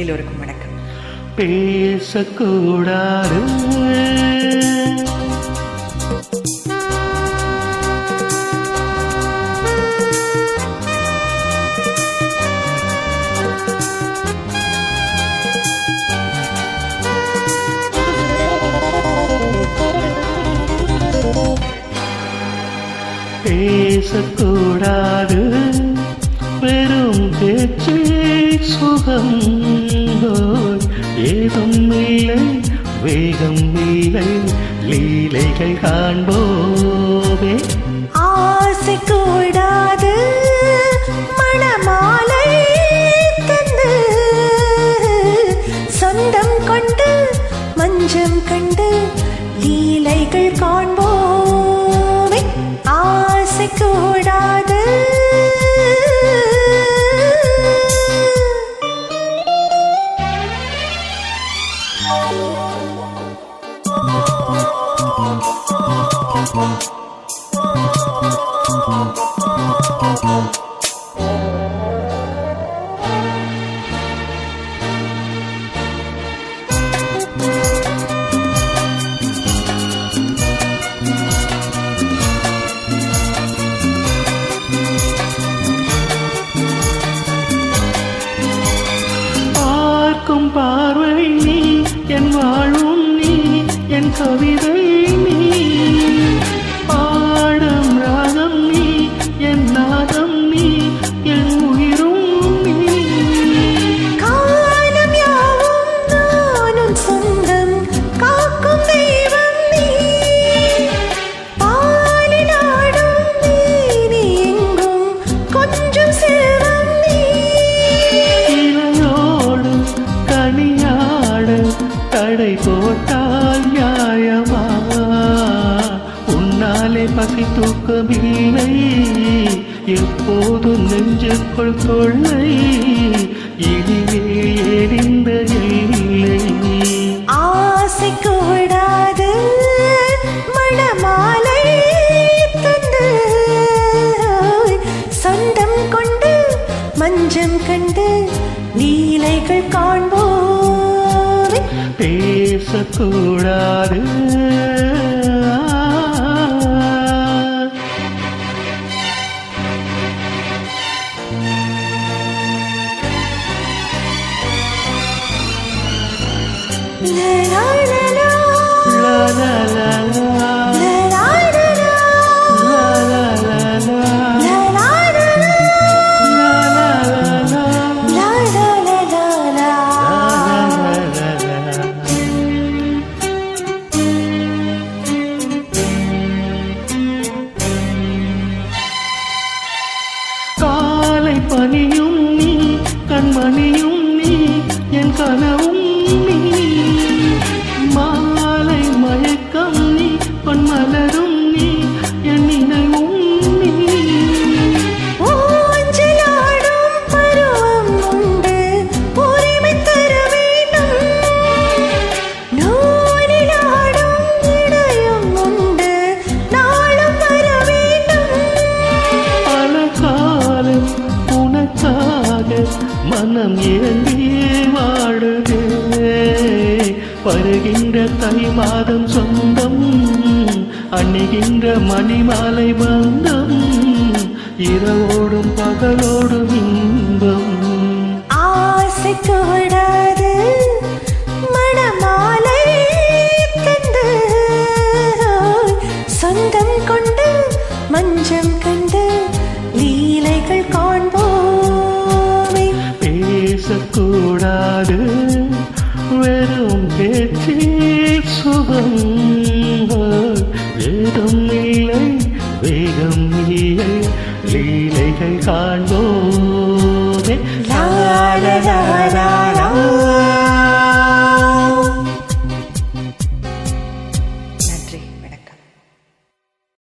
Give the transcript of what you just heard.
எல்லோருக்கும் வணக்கம். பேசக்கூடாது பேசக்கூடாது வெறும் பேச்சு சுகம் ஏதும் இல்லை வேகம் இல்லை லீலைகள் காண்போவே. ஆசை கூடாது மணமாலை தந்து சொந்தம் கொண்டு மஞ்சம் கண்டு லீலைகள் காண்போவே. ஆசை கூடாது பார்க்கும் பார்வை நீ என் வாழும் நீ என் கவிதை நீ பாடும் ராகம் நீ என் நாதம் நீ என் உயிரும் நீ. காலம் யாவும் நானும் சொந்தம் காக்கும் தெய்வம் நீ பாலினாடும் நீ எங்கும் கொஞ்சம் செல்வம் நீ. இலையோடு கனியாட தடை போட்டால் நியாயமா உன்னாலே பசி தூக்கமில்லை எப்போதும் நெஞ்சுக்குள் தொல்லை இனிமேல் எரிந்த இல்லை. ஆசை கூடாது மணமாலை தந்து சொந்தம் கொண்டு மஞ்சம் கண்டு லீலைகள் காண்போவே. பேசக்கூடாது லா லா லா லா. லா லா லா லா லா லா லா லா. லா லா லா லா லா லா லா லா. லா லா லா லா லா. காலை பனியும் நீ கண்மணியும் நீ என் கனவும் நீ மாலை மயக்கம் நீ பொன்மலரும் நீ என் நினைவும் நீ. ஊஞ்சலாடும் பருவம் உண்டு உரிமை தர வேண்டும். நூலிலாடும் இடையும் உண்டு நாளும் வர வேண்டும். பல காலம் உனக்காக மனம் ஏந்தி வாடுதே வருகின்ற தை மாதம் சொந்தம் அணிகின்ற மணிமாலை பந்தம் இரவோடும் பகலோடும் இன்பம். ஆசை கூடாது மணமாலை தந்து சொந்தம் கொண்டு மஞ்சம் கண்டு லீலைகள் காண்போமே. பேசக்கூடாது வெறும் பேச்சில் சுகம் வேதம் இல்லை வேகம் இல்லை லீலைகள் காண்போம்.